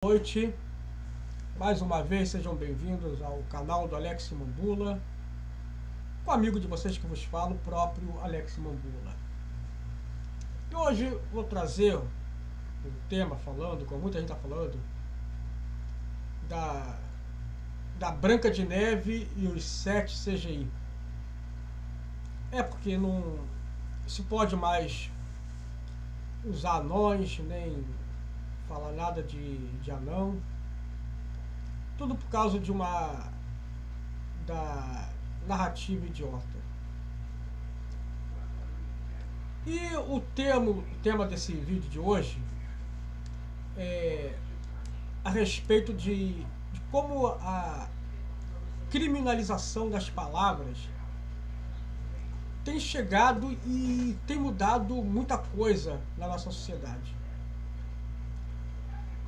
Boa noite, mais uma vez sejam bem-vindos ao canal do Alex Mambula, com o amigo de vocês que vos fala, o próprio Alex Mambula. E hoje vou trazer um tema falando, como muita gente está falando, da Branca de Neve e os 7 CGI. É porque não se pode mais usar anões, nem falar nada de anão. Tudo por causa da narrativa idiota. E o tema desse vídeo de hoje é a respeito de como a criminalização das palavras tem chegado e tem mudado muita coisa na nossa sociedade.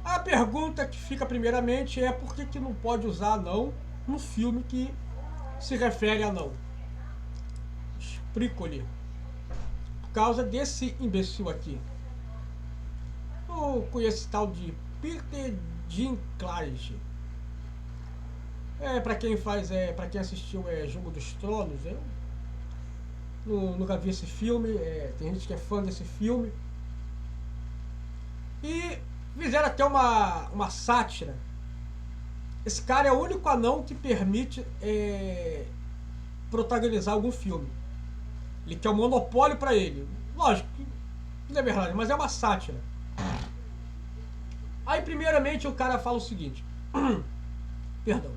A pergunta que fica primeiramente é por que não pode usar anão no filme que se refere a anão? Explico-lhe. Por causa desse imbecil aqui. Eu conheço esse tal de Peter Dinklage. Para quem assistiu Jogo dos Tronos, eu nunca vi esse filme, tem gente que é fã desse filme. E fizeram até uma sátira. Esse cara é o único anão que permite protagonizar algum filme. Ele quer um monopólio pra ele. Lógico que não é verdade, mas é uma sátira. Aí primeiramente o cara fala o seguinte. Perdão.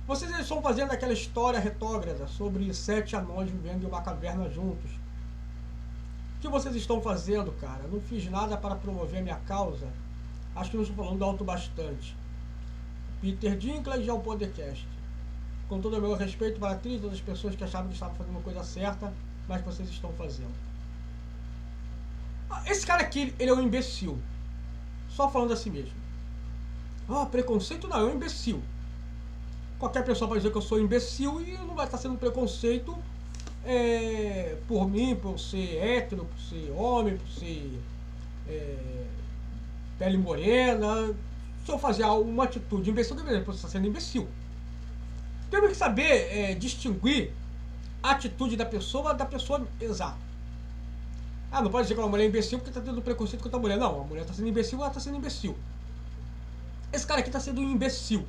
Vocês estão fazendo aquela história retrógrada sobre 7 anões vivendo em uma caverna juntos. O que vocês estão fazendo, cara? Não fiz nada para promover a minha causa. Acho que não estou falando alto bastante. Peter Dinklage ao podcast. Com todo o meu respeito para a atriz e todas as pessoas que achavam que estavam fazendo uma coisa certa, mas que vocês estão fazendo. Esse cara aqui, ele é um imbecil. Só falando assim mesmo. Preconceito não, é um imbecil. Qualquer pessoa pode dizer que eu sou imbecil e não vai estar sendo preconceito por mim, por ser hétero, por ser homem, por ser pele morena. Se eu fazer uma atitude imbecil, eu estar sendo imbecil. Temos que saber distinguir a atitude da pessoa exata. Não pode dizer que uma mulher é imbecil porque está tendo preconceito contra a mulher. Não, a mulher está sendo imbecil, ela está sendo imbecil. Esse cara aqui está sendo um imbecil.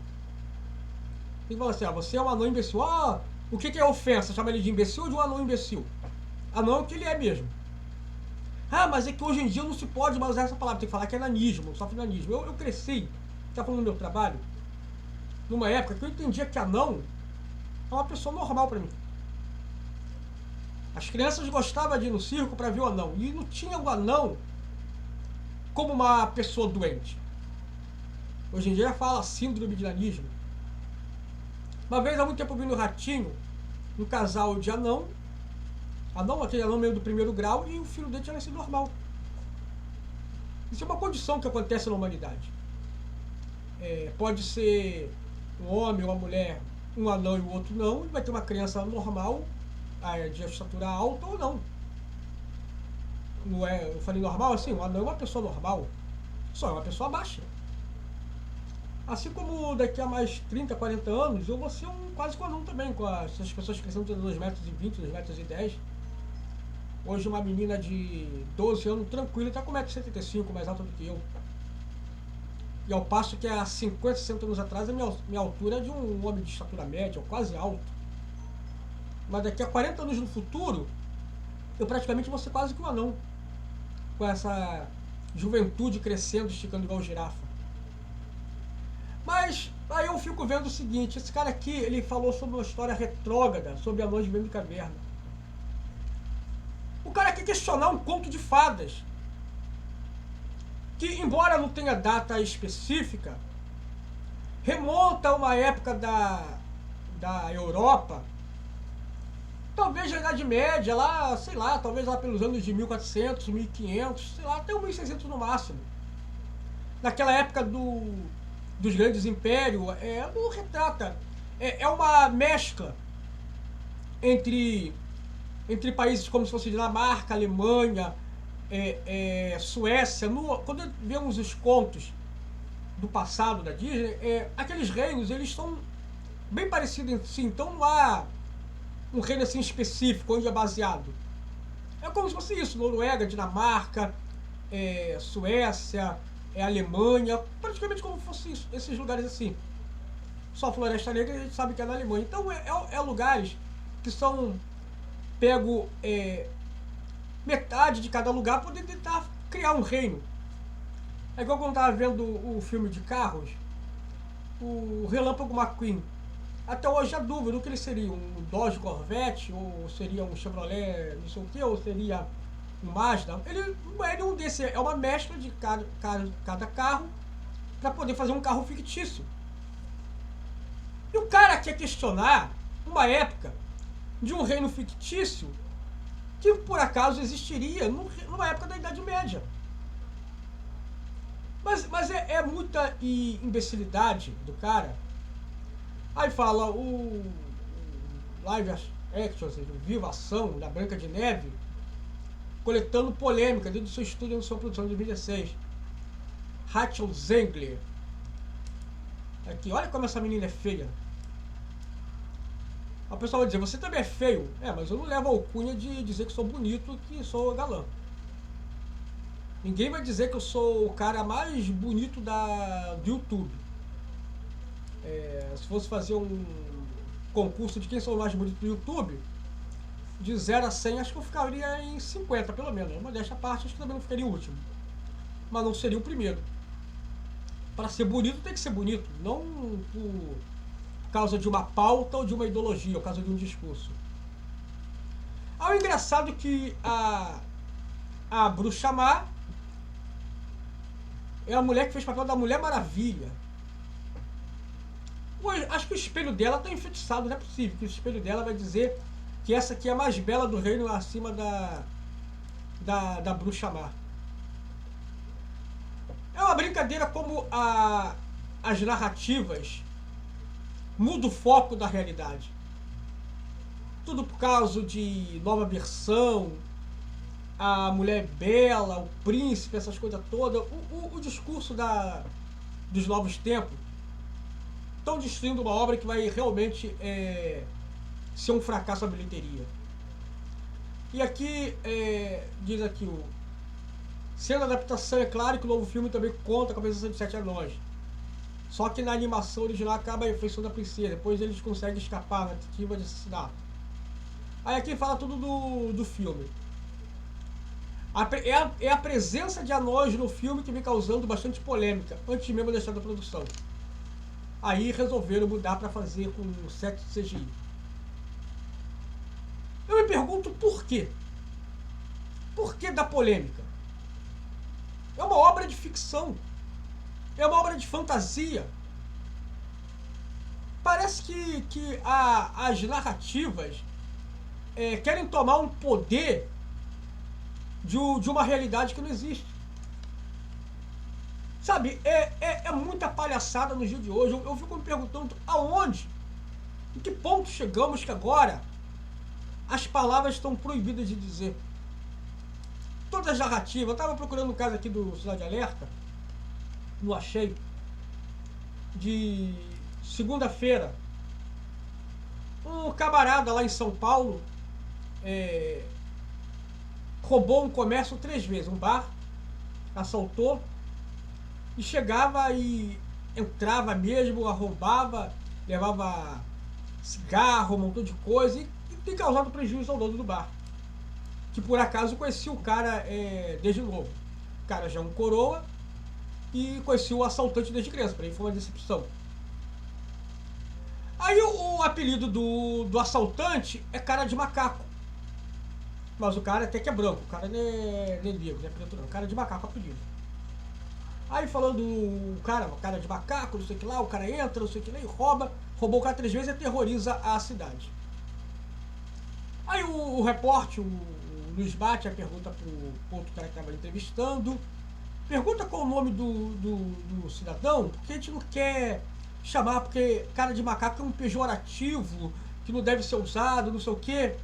Tem que falar assim, você é um anão imbecil. O que é ofensa? Chama ele de imbecil ou de um anão imbecil? Anão é o que ele é mesmo. Mas é que hoje em dia não se pode mais usar essa palavra. Tem que falar que é nanismo, sofre nanismo. Eu cresci, tá falando do meu trabalho, numa época que eu entendia que anão é uma pessoa normal pra mim. As crianças gostavam de ir no circo pra ver o anão. E não tinha o anão como uma pessoa doente. Hoje em dia fala síndrome de nanismo. Uma vez, há muito tempo, eu vi no Ratinho um casal de anão, aquele anão meio do primeiro grau, e o filho dele tinha nascido normal. Isso é uma condição que acontece na humanidade. Pode ser um homem ou uma mulher, um anão e o outro não, e vai ter uma criança normal, de estatura alta ou não. Não é, eu falei normal assim, um anão é uma pessoa normal, só é uma pessoa baixa. Assim como daqui a mais 30, 40 anos, eu vou ser quase um anão também, com essas pessoas crescendo de 2,20 m, 2,10 m. Hoje uma menina de 12 anos, tranquila, está com 1,75 m, mais alta do que eu. E ao passo que há 50, 60 anos atrás, a minha altura é de um homem de estatura média, ou quase alto. Mas daqui a 40 anos no futuro, eu praticamente vou ser quase que um anão. Com essa juventude crescendo, esticando igual girafa. Mas aí eu fico vendo o seguinte, esse cara aqui, ele falou sobre uma história retrógrada, sobre anões vivendo em caverna. O cara quer questionar um conto de fadas, que embora não tenha data específica, remonta a uma época da Europa, talvez na Idade Média, lá, sei lá, talvez lá pelos anos de 1400, 1500, sei lá, até 1600 no máximo. Naquela época dos grandes impérios, não retrata. É uma mescla entre países como se fosse Dinamarca, Alemanha, Suécia. Quando vemos os contos do passado da Disney, aqueles reinos, eles são bem parecidos entre si, então não há um reino assim específico onde é baseado. É como se fosse isso, Noruega, Dinamarca, Suécia, Alemanha, praticamente como fosse isso, esses lugares assim. Só Floresta Negra a gente sabe que é na Alemanha. Então é lugares que são pego metade de cada lugar para poder tentar criar um reino. É igual quando eu estava vendo o filme de carros, o Relâmpago McQueen. Até hoje há dúvida do que ele seria, um Dodge Corvette, ou seria um Chevrolet não sei o que, ou seria um Mazda. Ele não é nenhum desses, é uma mescla de cada carro para poder fazer um carro fictício. E o cara quer questionar uma época de um reino fictício que por acaso existiria numa época da Idade Média. Mas é muita imbecilidade do cara. Aí fala o live action, viva ação da Branca de Neve, coletando polêmica dentro do seu estúdio na sua produção de 2016. Rachel Zegler. Aqui, olha como essa menina é feia. A pessoa vai dizer, você também é feio. Mas eu não levo a alcunha de dizer que sou bonito, que sou galã. Ninguém vai dizer que eu sou o cara mais bonito do YouTube. Se fosse fazer um concurso de quem sou o mais bonito do YouTube, de 0 a 100, acho que eu ficaria em 50, pelo menos. Mas desta parte, acho que também não ficaria o último. Mas não seria o primeiro. Para ser bonito, tem que ser bonito. Não por causa de uma pauta ou de uma ideologia, ou por causa de um discurso. O engraçado é que a Bruxa Má é a mulher que fez o papel da Mulher Maravilha. Acho que o espelho dela está enfeitiçado, não é possível que o espelho dela vai dizer que essa aqui é a mais bela do reino acima da Bruxa Má. É uma brincadeira como as narrativas mudam o foco da realidade. Tudo por causa de nova versão, a mulher bela, o príncipe, essas coisas todas. O discurso dos novos tempos estão destruindo uma obra que vai realmente ser um fracasso à bilheteria. E aqui, diz aqui, sendo adaptação, é claro que o novo filme também conta com a presença de 7 anões. Só que na animação original acaba a refeição da princesa, depois eles conseguem escapar na tentativa de assassinato. Aí aqui fala tudo do filme. É a presença de anões no filme que vem causando bastante polêmica, antes mesmo da estreia da produção. Aí resolveram mudar para fazer com set CGI. Eu me pergunto por quê? Por que da polêmica? É uma obra de ficção. É uma obra de fantasia. Parece que as narrativas querem tomar um poder de uma realidade que não existe. Sabe, é muita palhaçada no dia de hoje. Eu fico me perguntando aonde, em que ponto chegamos que agora as palavras estão proibidas de dizer. Todas as narrativas. Eu estava procurando um caso aqui do Cidade Alerta, não achei, de segunda-feira. Um camarada lá em São Paulo roubou um comércio 3 vezes, um bar, assaltou e chegava e entrava mesmo, arrombava, levava cigarro, um montão de coisa e tem causado prejuízo ao dono do bar, que por acaso conhecia o cara desde novo. O cara já é um coroa e conhecia o assaltante desde criança, para ele foi uma decepção. Aí o apelido do assaltante é cara de macaco. Mas o cara até que é branco, o cara não é negro, não é preto não, o cara é de macaco apelido. Aí falando o cara de macaco, não sei o que lá, o cara entra, não sei o que lá, e roubou o cara 3 vezes e aterroriza a cidade. Aí o repórter, o Luiz Bate, pergunta pro outro cara que estava entrevistando, pergunta qual o nome do cidadão, porque a gente não quer chamar, porque cara de macaco é um pejorativo, que não deve ser usado, não sei o que.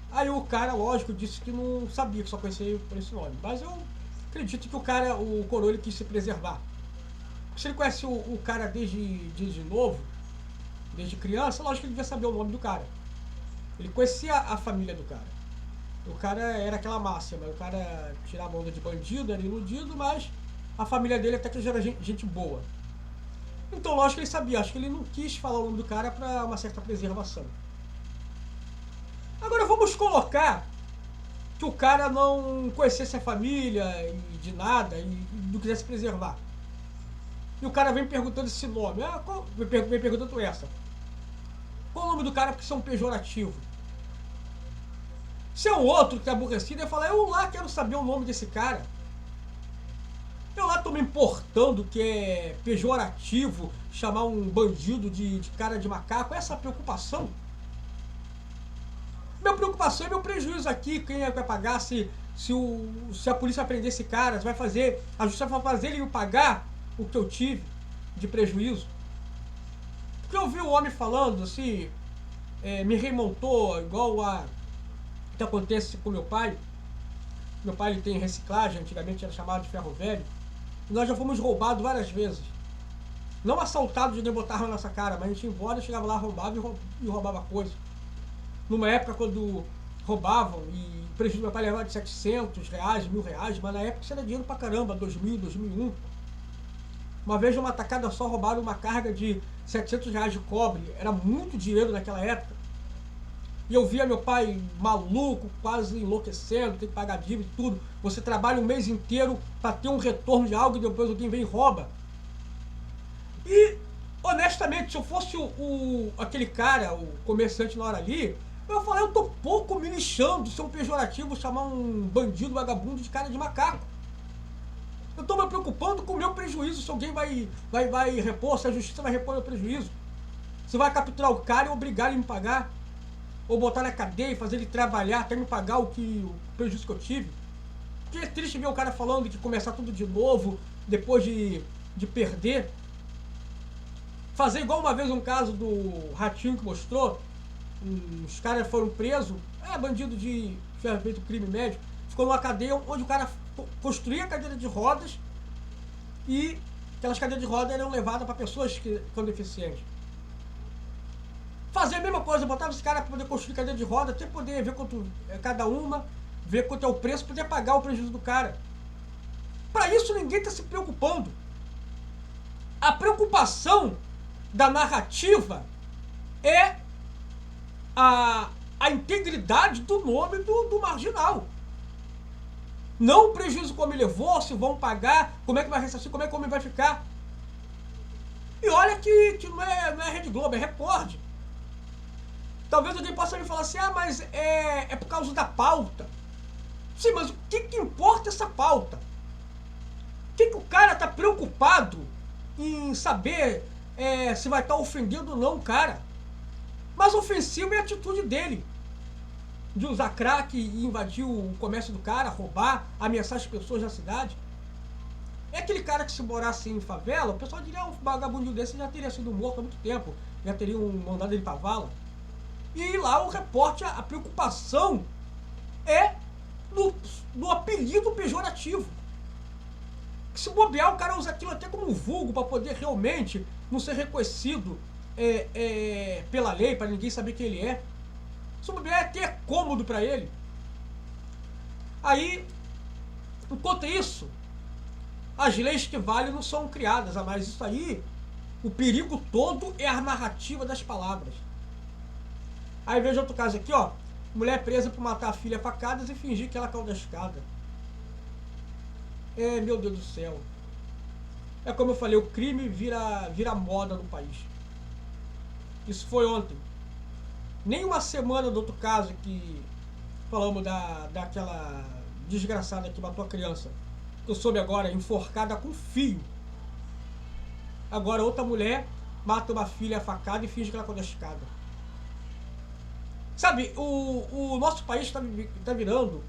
Aí o cara, lógico, disse que não sabia, que só conhecia por esse nome. Mas eu acredito que o coroa ele quis se preservar. Se ele conhece o cara desde novo, desde criança, lógico que ele devia saber o nome do cara. Ele conhecia a família do cara. O cara era aquela máxima, o cara tirava onda de bandido, era iludido, mas a família dele até que já era gente boa. Então, lógico que ele sabia, acho que ele não quis falar o nome do cara para uma certa preservação. Agora vamos colocar que o cara não conhecesse a família e de nada e não quisesse preservar. E o cara vem perguntando esse nome. Vem perguntando essa. Qual o nome do cara porque isso é um pejorativo? Se é um outro que é aborrecido, ele fala, eu lá quero saber o nome desse cara. Eu lá tô me importando que é pejorativo chamar um bandido de cara de macaco. Essa é a preocupação. Minha preocupação é meu prejuízo aqui. Quem é que vai pagar se a polícia prender esse cara? A justiça vai fazer ele me pagar o que eu tive de prejuízo. Porque eu vi o homem falando assim, me remontou igual a que acontece com meu pai. Meu pai ele tem reciclagem, antigamente era chamado de ferro velho. E nós já fomos roubados várias vezes. Não assaltados de botar arma na nossa cara, mas a gente ia embora, chegava lá, roubava e roubava coisa. Numa época quando roubavam e o prejuízo do meu pai levava de R$700, R$1.000, mas na época isso era dinheiro pra caramba, 2000, 2001. Uma vez numa tacada só roubaram uma carga de R$700 de cobre, era muito dinheiro naquela época. E eu via meu pai maluco, quase enlouquecendo, tem que pagar dívida e tudo. Você trabalha um mês inteiro para ter um retorno de algo e depois alguém vem e rouba. E, honestamente, se eu fosse aquele cara, o comerciante na hora ali, eu falei, eu tô pouco me lixando se é um pejorativo chamar um bandido vagabundo de cara de macaco. Eu tô me preocupando com o meu prejuízo, se alguém vai repor, se a justiça vai repor meu prejuízo. Se vai capturar o cara e obrigar ele a me pagar. Ou botar na cadeia e fazer ele trabalhar até me pagar o prejuízo que eu tive. Porque é triste ver o cara falando de começar tudo de novo, depois de perder. Fazer igual uma vez um caso do Ratinho que mostrou, os caras foram presos, bandido de feito crime médio, ficou numa cadeia onde o cara construía cadeira de rodas e aquelas cadeiras de rodas eram levadas para pessoas que são deficientes. Fazer a mesma coisa, botava esse cara para poder construir cadeira de roda, até poder ver quanto é cada uma, ver quanto é o preço, poder pagar o prejuízo do cara. Para isso ninguém está se preocupando. A preocupação da narrativa é a integridade do nome do marginal. Não o prejuízo como ele levou, se vão pagar, como é que vai ressarcir, como é que o homem vai ficar. E olha que não é Rede Globo, é Record. Talvez alguém possa me falar assim, mas é por causa da pauta. Sim, mas o que importa essa pauta? O que o cara tá preocupado em saber se vai estar ofendendo ou não o cara? Mas ofensivo é a atitude dele. De usar crack e invadir o comércio do cara, roubar, ameaçar as pessoas da cidade. É aquele cara que se morasse em favela, o pessoal diria, um vagabundinho desse já teria sido morto há muito tempo. Já teria mandado ele pra vala. E lá o repórter, a preocupação é no apelido pejorativo. Que se bobear, o cara usa aquilo até como um vulgo para poder realmente não ser reconhecido pela lei, para ninguém saber quem ele é. Se bobear, é até cômodo para ele. Aí, enquanto isso, as leis que valem não são criadas, mas isso aí, o perigo todo é a narrativa das palavras. Aí veja outro caso aqui, mulher presa por matar a filha a facadas e fingir que ela caiu da escada. Meu Deus do céu. É como eu falei, o crime vira moda no país. Isso foi ontem. Nem uma semana do outro caso que falamos daquela desgraçada que matou a criança. Que eu soube agora, enforcada com fio. Agora outra mulher mata uma filha a facada e finge que ela caiu da escada. Sabe, o nosso país está virando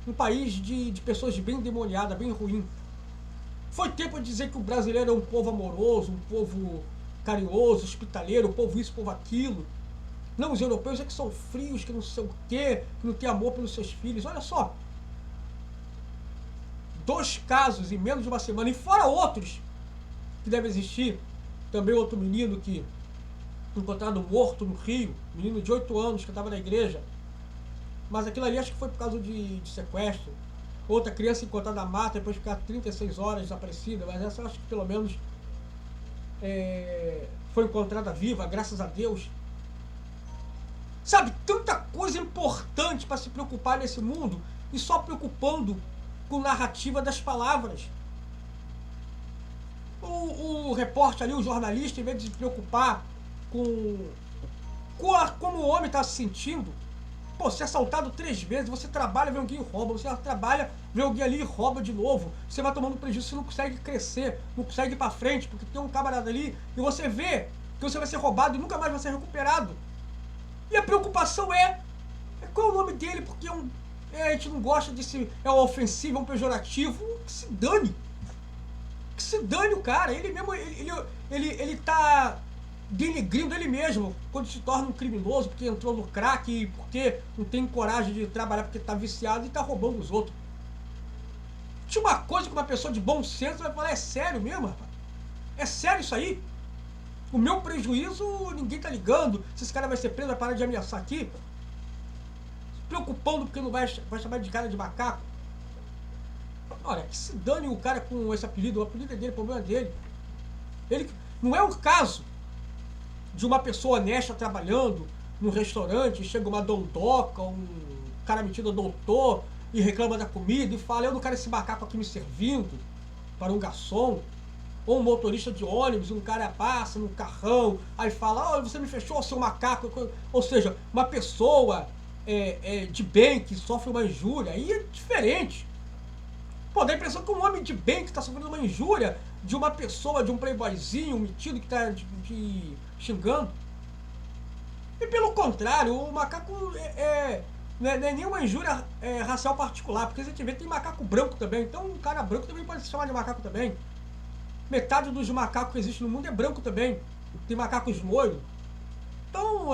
um país de pessoas bem endemoniadas, bem ruim. Foi tempo de dizer que o brasileiro é um povo amoroso, um povo carinhoso, hospitaleiro, um povo isso, um povo aquilo. Não, os europeus é que são frios, que não sei o quê, que não tem amor pelos seus filhos. Olha só. 2 casos em menos de uma semana, e fora outros que deve existir. Também outro menino que encontrado morto no Rio, menino de 8 anos que estava na igreja. Mas aquilo ali acho que foi por causa de sequestro. Outra criança encontrada na mata, depois de ficar 36 horas desaparecida, mas essa eu acho que pelo menos foi encontrada viva, graças a Deus. Sabe, tanta coisa importante para se preocupar nesse mundo e só preocupando com narrativa das palavras. O repórter ali, o jornalista, em vez de se preocupar com como o homem está se sentindo. Pô, você é assaltado 3 vezes, você trabalha, vê alguém e rouba, você trabalha, vê alguém ali e rouba de novo. Você vai tomando prejuízo, você não consegue crescer, não consegue ir pra frente, porque tem um camarada ali e você vê que você vai ser roubado e nunca mais vai ser recuperado. E a preocupação qual é o nome dele, porque a gente não gosta desse, é um ofensivo, é um pejorativo, que se dane. Que se dane o cara, ele mesmo, ele tá denegrindo ele mesmo quando se torna um criminoso, porque entrou no crack e porque não tem coragem de trabalhar porque tá viciado e tá roubando os outros. Tinha uma coisa que uma pessoa de bom senso vai falar, é sério mesmo, rapaz? É sério isso aí? O meu prejuízo, ninguém tá ligando, se esse cara vai ser preso, vai parar de ameaçar aqui, se preocupando porque não vai chamar de cara de macaco. Olha, que se dane o cara com esse apelido, o apelido é dele, o problema é dele. Ele, não é o caso de uma pessoa honesta trabalhando num restaurante, chega uma dondoca, um cara metido a doutor e reclama da comida e fala, eu não quero esse macaco aqui me servindo, para um garçom. Ou um motorista de ônibus, um cara passa num carrão, aí fala, você me fechou, seu macaco. Ou seja, uma pessoa de bem que sofre uma injúria, aí é diferente. Pô, dá a impressão que um homem de bem que está sofrendo uma injúria de uma pessoa, de um playboyzinho, um metido que está xingando. E pelo contrário, o macaco não é nenhuma injúria racial particular, porque a gente vê tem macaco branco também, então um cara branco também pode se chamar de macaco também. Metade dos macacos que existem no mundo é branco também. Tem macacos loiros. Então,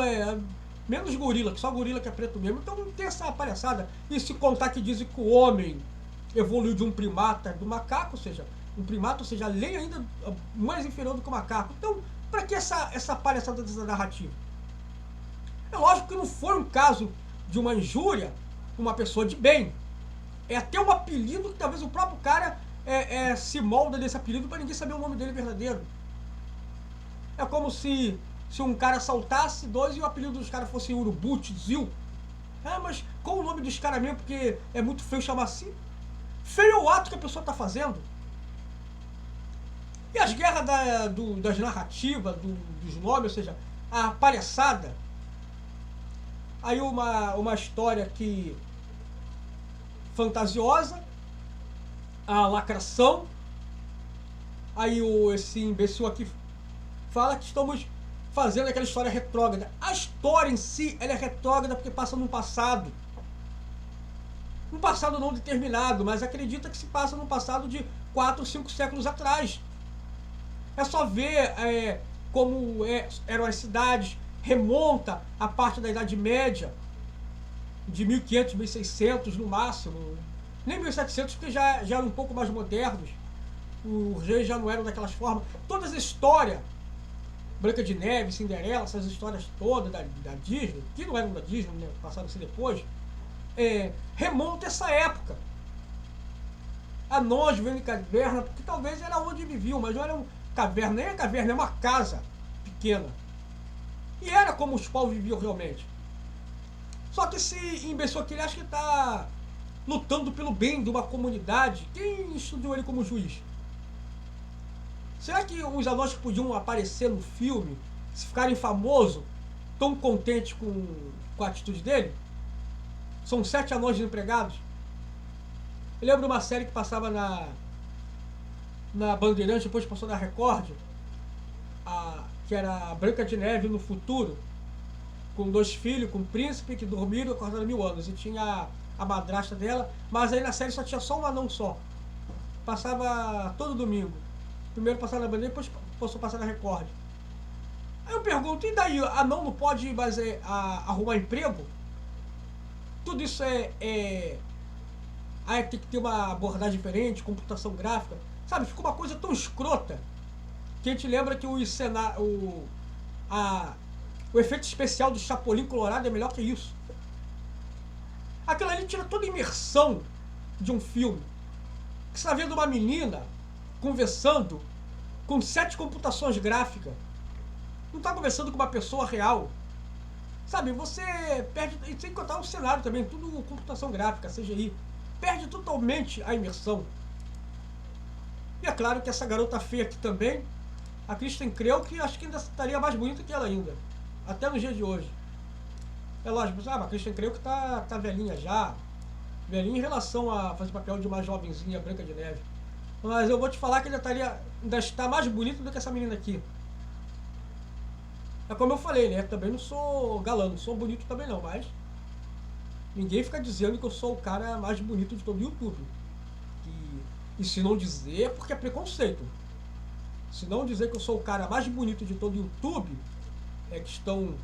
menos gorila, que só gorila que é preto mesmo. Então não tem essa palhaçada. E se contar que dizem que o homem evoluiu de um primata do macaco, ou seja, um primata, ou seja, além ainda mais inferior do que o macaco. Então, para que essa palhaçada dessa narrativa? É lógico que não foi um caso de uma injúria com uma pessoa de bem. É até um apelido que talvez o próprio cara se molda desse apelido para ninguém saber o nome dele verdadeiro. É como se um cara assaltasse 2 e o apelido dos caras fosse Urubu, Tizil. Mas qual o nome dos caras mesmo? Porque é muito feio chamar assim. Feio é o ato que a pessoa está fazendo. E as guerras das narrativas, dos nomes, ou seja, a palhaçada. Aí uma história que fantasiosa, a lacração. Aí esse imbecil aqui fala que estamos fazendo aquela história retrógrada. A história em si, ela é retrógrada porque passa num passado. Um passado não determinado, mas acredita que se passa num passado de 4, 5 séculos atrás. É só ver como eram as cidades, remonta a parte da Idade Média, de 1500, 1600 no máximo. Nem 1700, porque já eram um pouco mais modernos. Os reis já não eram daquelas formas. Toda essa história, Branca de Neve, Cinderela, essas histórias todas da Disney, que não eram da Disney, né, passaram a ser depois, remonta essa época. Anões vivendo em caverna, porque talvez era onde viviam, mas não era uma caverna, nem é caverna, é uma casa pequena. E era como os povos viviam realmente. Só que esse imbecil aqui, ele acha que está lutando pelo bem de uma comunidade. Quem estudou ele como juiz? Será que os anões que podiam aparecer no filme, se ficarem famosos, tão contentes com a atitude dele? São 7 anões desempregados. Eu lembro de uma série que passava na Bandeirantes, depois passou na Record, que era a Branca de Neve no futuro, com 2 filhos, com um príncipe que dormiram e acordaram 1000 anos. E tinha a madrasta dela, mas aí na série só tinha só um anão só. Passava todo domingo. Primeiro passava na Bandeira, depois passou a passar na Record. Aí eu pergunto, e daí? Anão não pode mais arrumar emprego? Tudo isso aí tem que ter uma abordagem diferente, computação gráfica. Sabe, ficou uma coisa tão escrota Quem te lembra que o efeito especial do Chapolin Colorado é melhor que isso. Aquilo ali tira toda a imersão de um filme. Que você está vendo uma menina conversando com 7 computações gráficas. Não está conversando com uma pessoa real. Sabe, você perde, e sem contar o cenário também, tudo computação gráfica, CGI. Perde totalmente a imersão. E é claro que essa garota feia aqui também, a Kristen Creu, que acho que ainda estaria mais bonita que ela ainda. Até no dia de hoje. É lógico, a Kristen Creu que tá velhinha já. Velhinha em relação a fazer papel de uma jovenzinha Branca de Neve. Mas eu vou te falar que ainda está mais bonita do que essa menina aqui. É como eu falei, né? Também não sou galã, não sou bonito também não, mas ninguém fica dizendo que eu sou o cara mais bonito de todo o YouTube. E se não dizer, é porque é preconceito. Se não dizer que eu sou o cara mais bonito de todo o YouTube, é que estão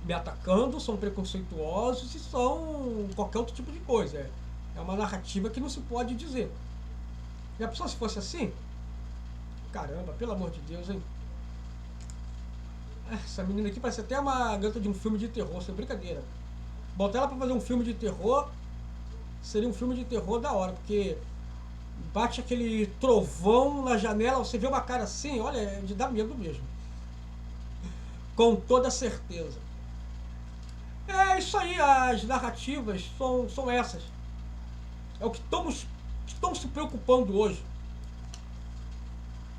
me atacando, são preconceituosos e são qualquer outro tipo de coisa. É uma narrativa que não se pode dizer. E a pessoa, se fosse assim, caramba, pelo amor de Deus, hein? Essa menina aqui parece até uma garota de um filme de terror, sem brincadeira. Botar ela pra fazer um filme de terror, seria um filme de terror da hora, porque bate aquele trovão na janela, você vê uma cara assim, olha, é de dar medo mesmo. Com toda certeza. É isso aí, as narrativas são essas. É o que estão se preocupando hoje.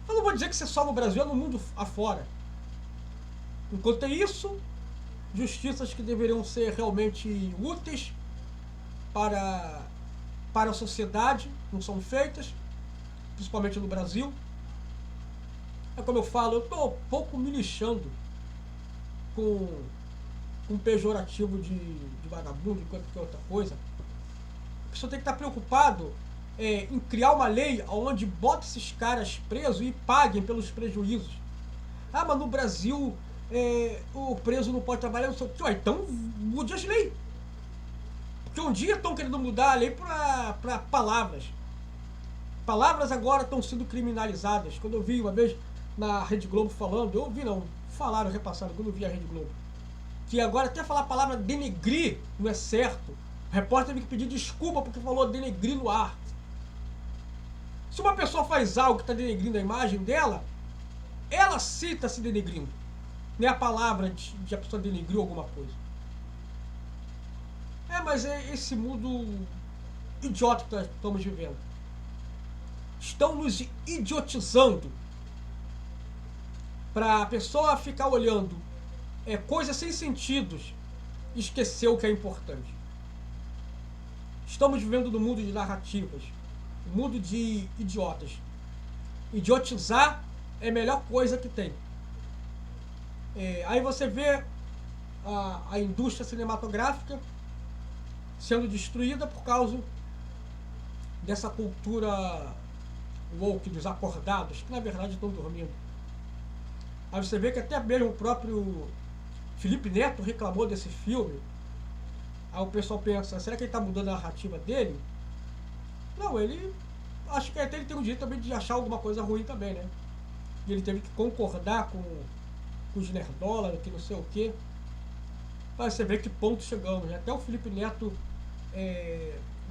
Eu não vou dizer que isso é só no Brasil, é no mundo afora. Enquanto isso, justiças que deveriam ser realmente úteis para a sociedade não são feitas, principalmente no Brasil. É como eu falo, eu estou um pouco me lixando com um pejorativo de vagabundo, enquanto que outra coisa. A pessoa tem que estar preocupado em criar uma lei onde bota esses caras presos e paguem pelos prejuízos. Ah, mas no Brasil o preso não pode trabalhar, não sei o que. Então mude as leis. Porque um dia estão querendo mudar a lei para palavras. Palavras agora estão sendo criminalizadas. Quando eu vi uma vez na Rede Globo falando, eu ouvi não, falaram, repassaram, quando eu vi a Rede Globo, que agora até falar a palavra denegrir não é certo. O repórter teve que pedir desculpa porque falou denegrir no ar. Se uma pessoa faz algo que está denegrindo a imagem dela, ela sim está se denegrindo. Não é a palavra de a pessoa denegrir alguma coisa. Mas é esse mundo idiota que nós estamos vivendo. Estão nos idiotizando para a pessoa ficar olhando coisas sem sentidos e esquecer o que é importante. Estamos vivendo num mundo de narrativas, um mundo de idiotas. Idiotizar é a melhor coisa que tem. Aí você vê a indústria cinematográfica sendo destruída por causa dessa cultura woke dos acordados, que na verdade estão dormindo. Aí você vê que até mesmo o próprio Felipe Neto reclamou desse filme. Aí o pessoal pensa, será que ele está mudando a narrativa dele? Não, ele acho que até ele tem o direito também de achar alguma coisa ruim também, né? E ele teve que concordar com os nerdolas, que não sei o quê. Aí você vê que ponto chegamos, né? Até o Felipe Neto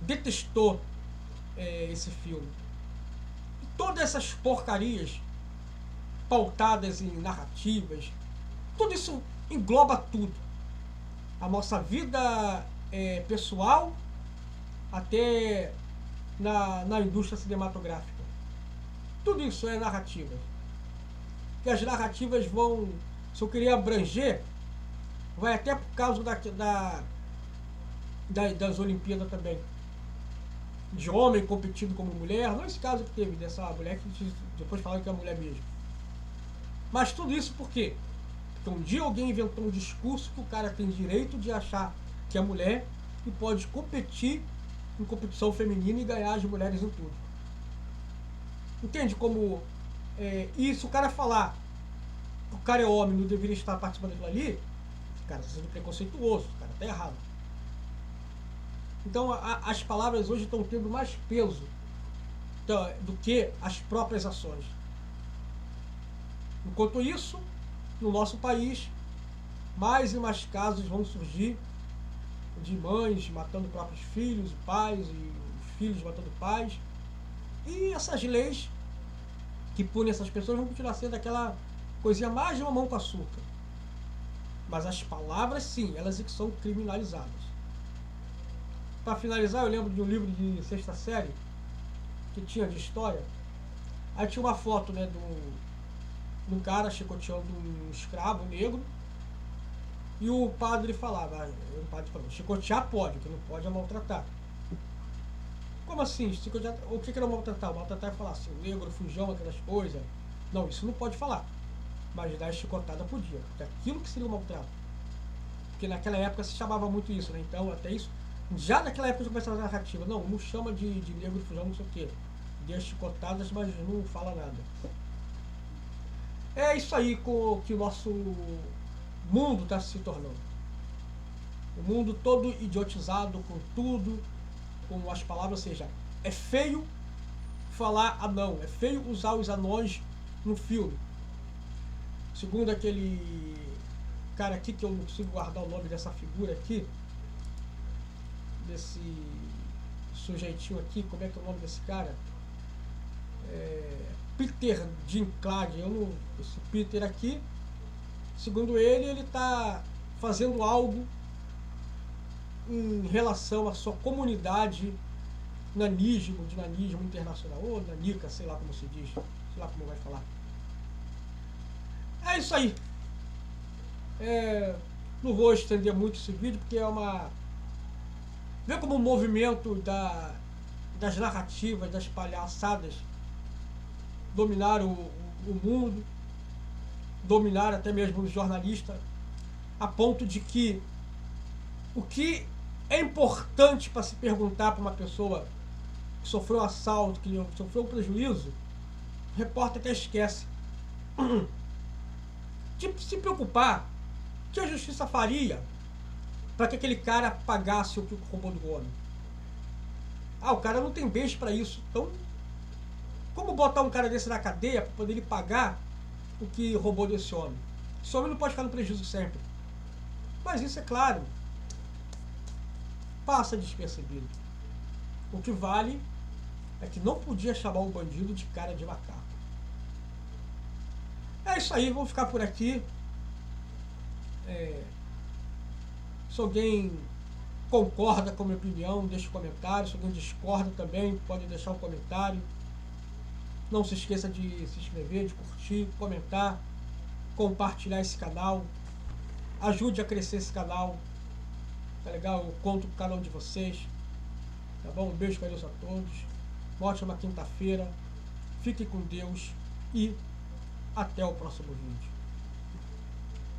detestou esse filme. E todas essas porcarias pautadas em narrativas, tudo isso engloba tudo. A nossa vida pessoal até na indústria cinematográfica. Tudo isso é narrativa. E as narrativas vão, se eu queria abranger, vai até por causa das Olimpíadas também. De homem competindo como mulher, não esse caso que teve dessa mulher que depois falaram que é mulher mesmo. Mas tudo isso por quê? Porque um dia alguém inventou um discurso que o cara tem direito de achar que é mulher e pode competir em competição feminina e ganhar as mulheres em tudo. Entende como... e se o cara falar que o cara é homem e não deveria estar participando daquilo ali, o cara está sendo preconceituoso, o cara está errado. Então as palavras hoje estão tendo mais peso do que as próprias ações. Enquanto isso, no nosso país, mais e mais casos vão surgir de mães matando próprios filhos, pais, e filhos matando pais. E essas leis que punem essas pessoas vão continuar sendo aquela coisinha mais de mamão com açúcar. Mas as palavras, sim, elas é que são criminalizadas. Para finalizar, eu lembro de um livro de sexta série que tinha de história. Aí tinha uma foto, né, de um cara chicoteando um escravo negro. E o padre falava, chicotear pode, o que não pode é maltratar. Como assim? Chicotear, o que era maltratar? Maltratar é falar assim, negro, fujão, aquelas coisas. Não, isso não pode falar. Mas dar chicotada podia. Porque aquilo que seria o maltrato. Porque naquela época se chamava muito isso, né? Então, até isso. Já naquela época já começava a narrativa. Não, não chama de negro, fujão, não sei o quê. Dê chicotadas, mas não fala nada. É isso aí que o nosso mundo está se tornando. O mundo todo idiotizado com tudo, com as palavras, ou seja, é feio falar anão, é feio usar os anões no filme. Segundo aquele cara aqui, que eu não consigo guardar o nome dessa figura aqui, desse sujeitinho aqui, como é que é o nome desse cara? Peter Dinklage, esse Peter aqui, segundo ele está fazendo algo em relação à sua comunidade nanismo internacional, ou nanica, sei lá como se diz, sei lá como vai falar. É isso aí. Não vou estender muito esse vídeo, porque é uma... Vê como o movimento das narrativas, das palhaçadas dominaram o mundo, dominaram até mesmo os jornalistas, a ponto de que o que é importante para se perguntar para uma pessoa que sofreu um assalto, que sofreu um prejuízo, o repórter até esquece. De se preocupar que a justiça faria para que aquele cara pagasse o que roubou do homem. O cara não tem beijo para isso. Então, como botar um cara desse na cadeia para poder ele pagar o que roubou desse homem? Esse homem não pode ficar no prejuízo sempre. Mas isso, é claro, passa despercebido. O que vale é que não podia chamar o bandido de cara de macaco. É isso aí, vamos ficar por aqui. Se alguém concorda com a minha opinião, deixa um comentário. Se alguém discorda também, pode deixar um comentário. Não se esqueça de se inscrever, de curtir, comentar, compartilhar esse canal. Ajude a crescer esse canal. Tá legal? Eu conto com cada um de vocês. Tá bom? Um beijo carinhoso a todos. Uma ótima quinta-feira. Fiquem com Deus e até o próximo vídeo.